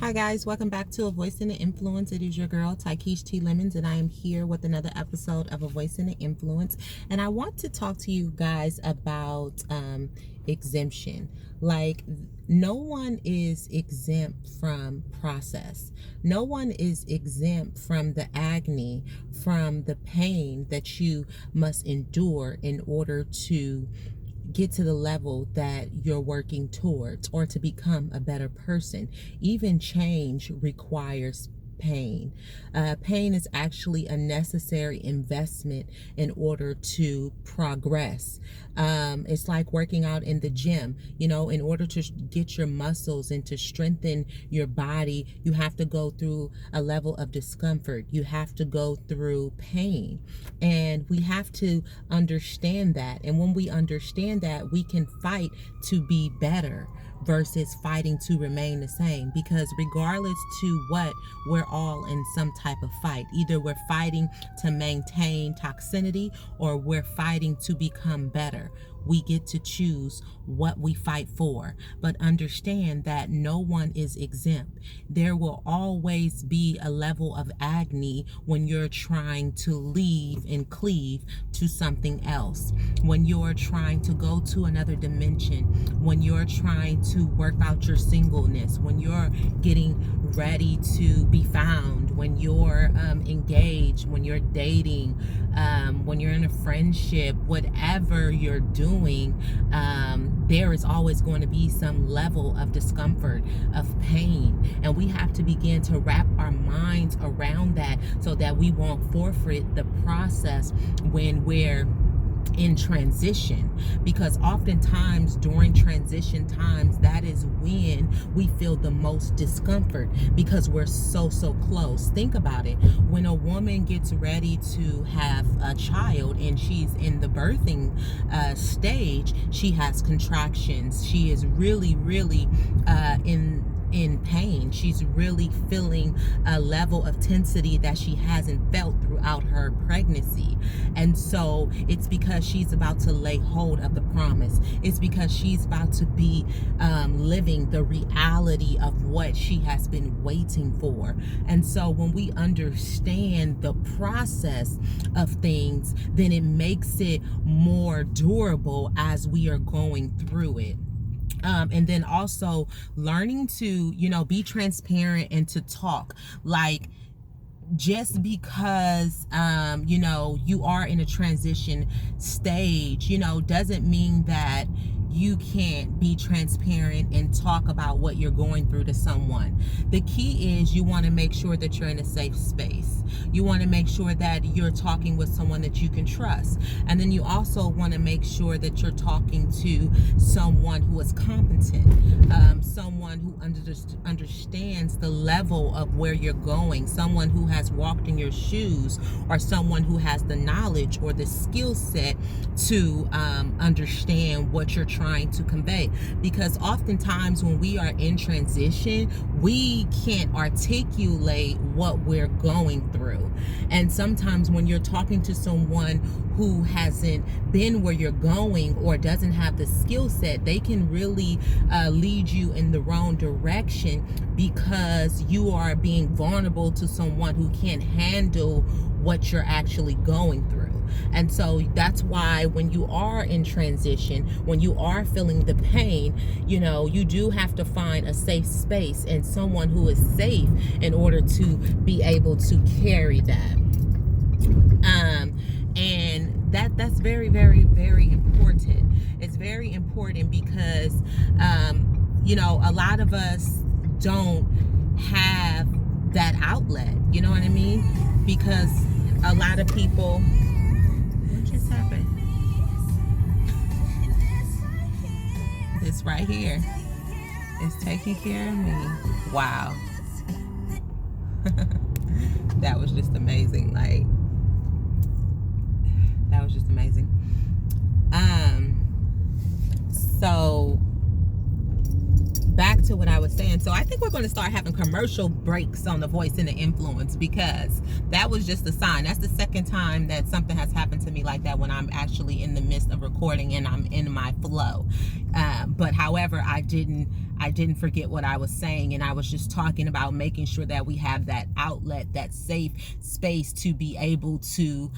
Hi guys, welcome back to A Voice in the Influence. It is your girl Tykeesh T. Lemons, and I am here with another episode of A Voice in the Influence. And I want to talk to you guys about exemption. Like, no one is exempt from process. No one is exempt from the agony, from the pain that you must endure in order to get to the level that you're working towards, or to become a better person. Even change requires pain. Pain is actually a necessary investment in order to progress. It's like working out in the gym. You know, in order to get your muscles and to strengthen your body, you have to go through a level of discomfort. You have to go through pain. And we have to understand that. And when we understand that, we can fight to be better versus fighting to remain the same. Because regardless to what, we're all in some type of fight. Either we're fighting to maintain toxicity, or we're fighting to become better. We get to choose what we fight for. But understand that no one is exempt. There will always be a level of agony when you're trying to leave and cleave to something else. When you're trying to go to another dimension. When you're trying to work out your singleness. When you're getting ready to be found. When you're engaged. When you're dating. When you're in a friendship. Whatever you're doing, there is always going to be some level of discomfort, of pain, and we have to begin to wrap our minds around that so that we won't forfeit the process when we're in transition. Because oftentimes during transition times, that is when we feel the most discomfort, because we're so close. Think about it. When a woman gets ready to have a child and she's in the birthing stage, she has contractions. She is really in pain. She's really feeling a level of tensity that she hasn't felt throughout her pregnancy. And so it's because she's about to lay hold of the promise. It's because she's about to be living the reality of what she has been waiting for. And so when we understand the process of things, then it makes it more durable as we are going through it. And then also learning to, be transparent and to talk. Like, just because, you are in a transition stage, doesn't mean that you can't be transparent and talk about what you're going through to someone. The key is you want to make sure that you're in a safe space. You want to make sure that you're talking with someone that you can trust. And then you also want to make sure that you're talking to someone who is competent, someone who understands the level of where you're going, someone who has walked in your shoes, or someone who has the knowledge or the skill set to understand what you're trying to convey. Because oftentimes when we are in transition, we can't articulate what we're going through. And sometimes when you're talking to someone who hasn't been where you're going or doesn't have the skill set, they can really lead you in the wrong direction, because you are being vulnerable to someone who can't handle what you're actually going through. And so that's why when you are in transition, when you are feeling the pain, you do have to find a safe space and someone who is safe in order to be able to carry that. And that's very important. It's very important because a lot of us don't have that outlet, you know what I mean? Because a lot of people, what just happened? This right here is taking care of me. Wow. That was just amazing. Like, that was just amazing. So back to what I was saying. So I think we're going to start having commercial breaks on The Voice and the Influence, because that was just a sign. That's the second time that something has happened to me like that, when I'm actually in the midst of recording and I'm in my flow. But however, I didn't forget what I was saying, and I was just talking about making sure that we have that outlet, that safe space to be able to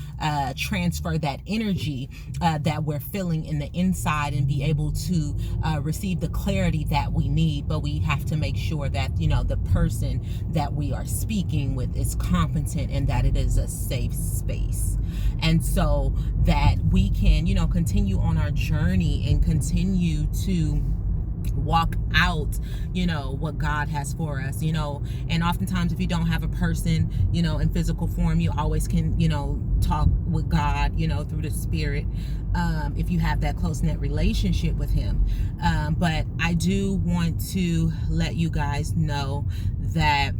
transfer that energy that we're feeling in the inside and be able to receive the clarity that we need. But we have to make sure that, you know, the person that we are speaking with is competent and that it is a safe space. And so that we can, you know, continue on our journey and continue to walk out, you know, what God has for us, you know. And oftentimes, if you don't have a person, you know, in physical form, you always can, you know, talk with God, you know, through the Spirit, if you have that close-knit relationship with Him. But I do want to let you guys know that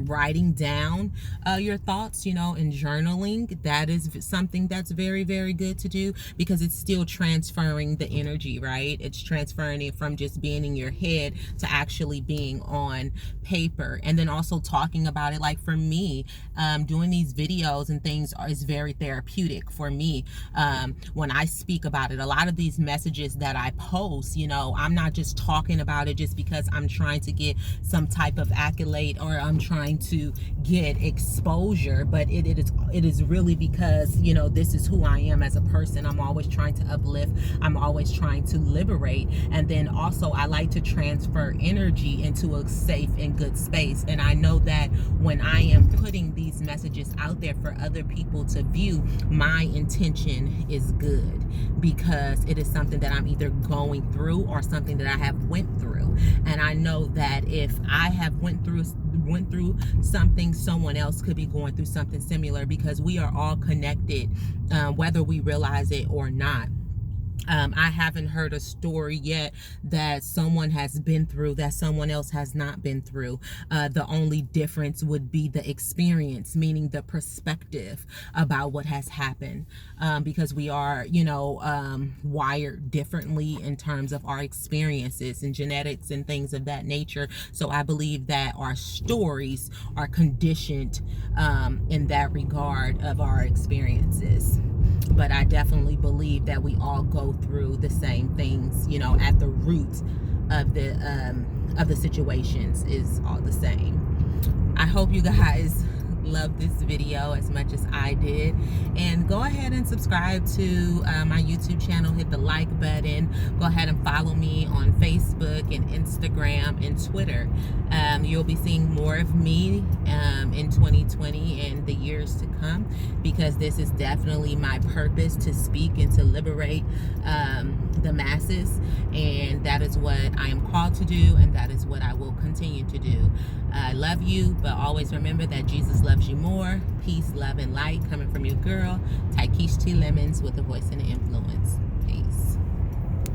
writing down your thoughts, you know, and journaling, that is something that's very, very good to do, because it's still transferring the energy, right? It's transferring it from just being in your head to actually being on paper. And then also talking about it. Like for me, doing these videos and things is very therapeutic for me. When I speak about it, a lot of these messages that I post, you know, I'm not just talking about it just because I'm trying to get some type of accolade or I'm trying to get exposure, but it is really because, you know, this is who I am as a person. I'm always trying to uplift. I'm always trying to liberate. And then also I like to transfer energy into a safe and good space. And I know that when I am putting these messages out there for other people to view, my intention is good, because it is something that I'm either going through or something that I have went through. And I know that if I have went through something, someone else could be going through something similar, because we are all connected, whether we realize it or not. I haven't heard a story yet that someone has been through that someone else has not been through. The only difference would be the experience, meaning the perspective about what has happened, because we are, you know, wired differently in terms of our experiences and genetics and things of that nature. So I believe that our stories are conditioned in that regard of our experiences. But I definitely believe that we all go through the same things, you know, at the root of the situations is all the same. I hope you guys love this video as much as I did, and go ahead and subscribe to my YouTube channel. Hit the like button. Go ahead and follow me on Facebook and Instagram and Twitter. You'll be seeing more of me in 2020 and the years to come, because this is definitely my purpose, to speak and to liberate the masses, and that is what I am called to do, and that is what I will continue to do. I love you, but always remember that Jesus loves you more. Peace, love, and light coming from your girl, Taikeesh T. Lemons, with a voice and an influence.